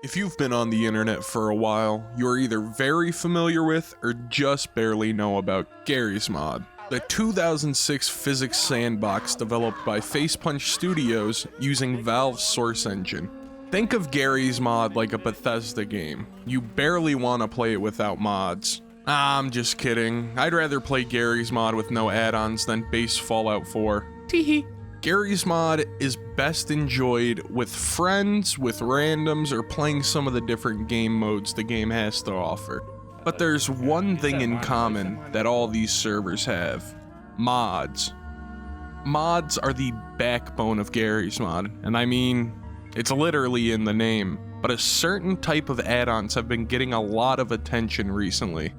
If you've been on the internet for a while, you are either very familiar with or just barely know about Garry's Mod, the 2006 physics sandbox developed by Facepunch Studios using Valve's Source Engine. Think of Garry's Mod like a Bethesda game. You barely want to play it without mods. I'm just kidding. I'd rather play Garry's Mod with no add-ons than base Fallout 4. Teehee. Garry's Mod is best enjoyed with friends, with randoms, or playing some of the different game modes the game has to offer. But there's one thing in common that all these servers have: mods. Mods are the backbone of Garry's Mod, and I mean, it's literally in the name, but a certain type of add-ons have been getting a lot of attention recently.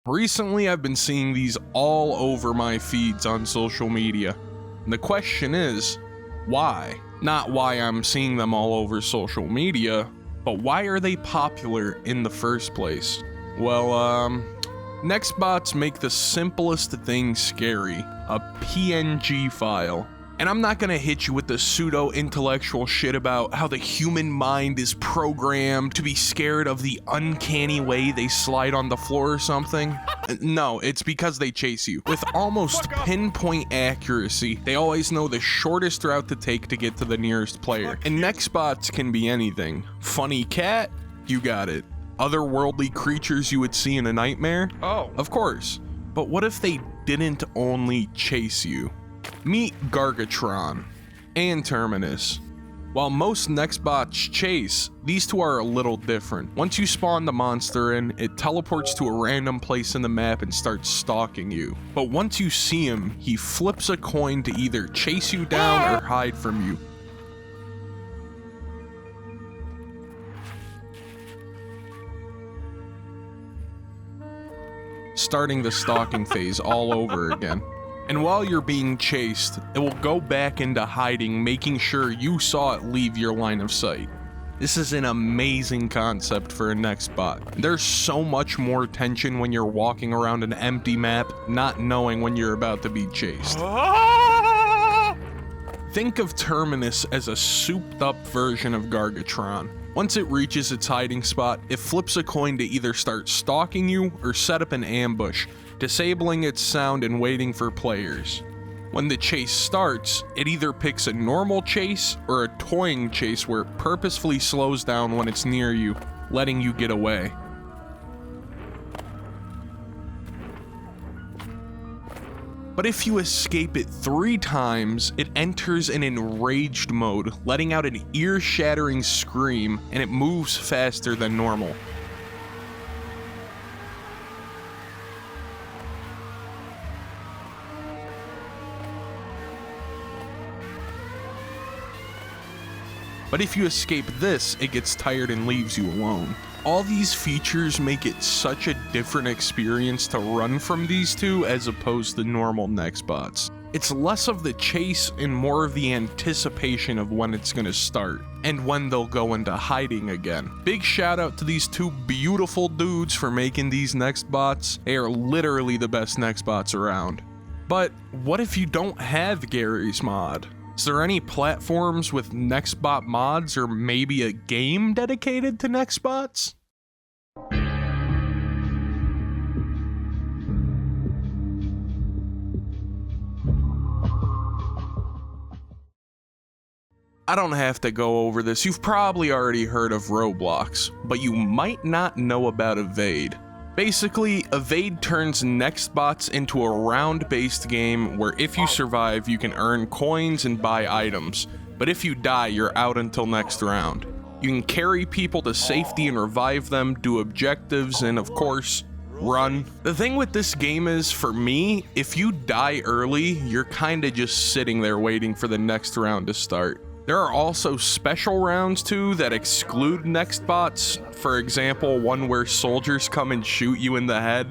Recently, I've been seeing these all over my feeds on social media. And the question is, why? Not why I'm seeing them all over social media, but why are they popular in the first place? Well, Nextbots make the simplest thing scary: a PNG file. And I'm not gonna hit you with the pseudo-intellectual shit about how the human mind is programmed to be scared of the uncanny way they slide on the floor or something. No, it's because they chase you. With almost pinpoint accuracy, they always know the shortest route to take to get to the nearest player. And Nextbots can be anything. Funny cat? You got it. Otherworldly creatures you would see in a nightmare? Oh. Of course. But what if they didn't only chase you? Meet Gargitron and Terminus. While most Nextbots chase, these two are a little different. Once you spawn the monster in, it teleports to a random place in the map and starts stalking you. But once you see him, he flips a coin to either chase you down or hide from you. Starting the stalking phase all over again. And while you're being chased, it will go back into hiding, making sure you saw it leave your line of sight. This is an amazing concept for a Nextbot. There's so much more tension when you're walking around an empty map, not knowing when you're about to be chased. Think of Terminus as a souped-up version of Gargitron. Once it reaches its hiding spot, it flips a coin to either start stalking you or set up an ambush, disabling its sound and waiting for players. When the chase starts, it either picks a normal chase or a toying chase where it purposefully slows down when it's near you, letting you get away. But if you escape it 3 times, it enters an enraged mode, letting out an ear-shattering scream, and it moves faster than normal. But if you escape this, it gets tired and leaves you alone. All these features make it such a different experience to run from these two as opposed to normal Nextbots. It's less of the chase and more of the anticipation of when it's gonna start, and when they'll go into hiding again. Big shout out to these two beautiful dudes for making these Nextbots. They are literally the best Nextbots around. But what if you don't have Garry's Mod? Is there any platforms with Nextbot mods, or maybe a game dedicated to Nextbots? I don't have to go over this, you've probably already heard of Roblox, but you might not know about Evade. Basically, Evade turns Nextbots into a round-based game where if you survive, you can earn coins and buy items, but if you die, you're out until next round. You can carry people to safety and revive them, do objectives, and of course, run. The thing with this game is, for me, if you die early, you're kinda just sitting there waiting for the next round to start. There are also special rounds too that exclude Nextbots. For example, one where soldiers come and shoot you in the head.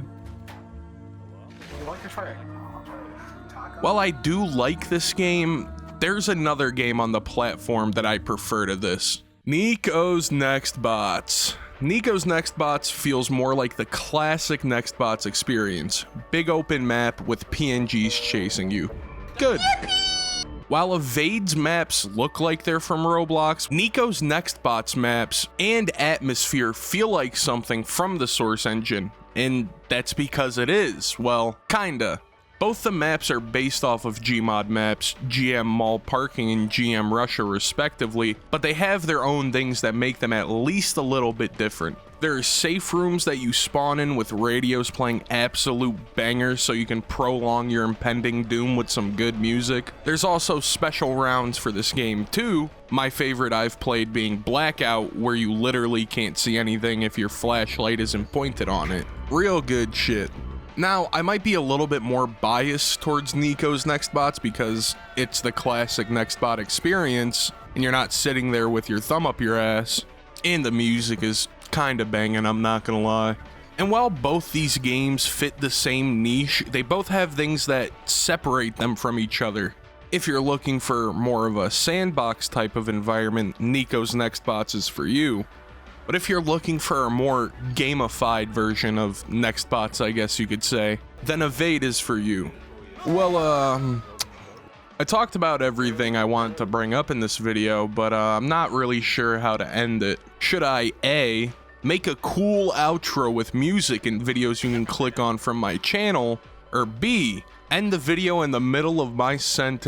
While I do like this game, there's another game on the platform that I prefer to this. Nico's Nextbots. Nico's Nextbots feels more like the classic Nextbots experience. Big open map with PNGs chasing you. Good. While Evade's maps look like they're from Roblox, Nico's Nextbots maps and atmosphere feel like something from the source engine, and that's because it is, well, kinda. Both the maps are based off of Gmod maps, GM Mall Parking and GM Russia respectively, but they have their own things that make them at least a little bit different. There are safe rooms that you spawn in with radios playing absolute bangers so you can prolong your impending doom with some good music. There's also special rounds for this game too, my favorite I've played being Blackout, where you literally can't see anything if your flashlight isn't pointed on it. Real good shit. Now, I might be a little bit more biased towards Nico's Nextbots because it's the classic Nextbot experience, and you're not sitting there with your thumb up your ass, and the music is kinda banging, I'm not gonna lie. And while both these games fit the same niche, they both have things that separate them from each other. If you're looking for more of a sandbox type of environment, Nico's Nextbots is for you. But if you're looking for a more gamified version of Nextbots, I guess you could say, then Evade is for you. Well, I talked about everything I want to bring up in this video, but I'm not really sure how to end it. Should I A, make a cool outro with music and videos you can click on from my channel, or B, end the video in the middle of my sentence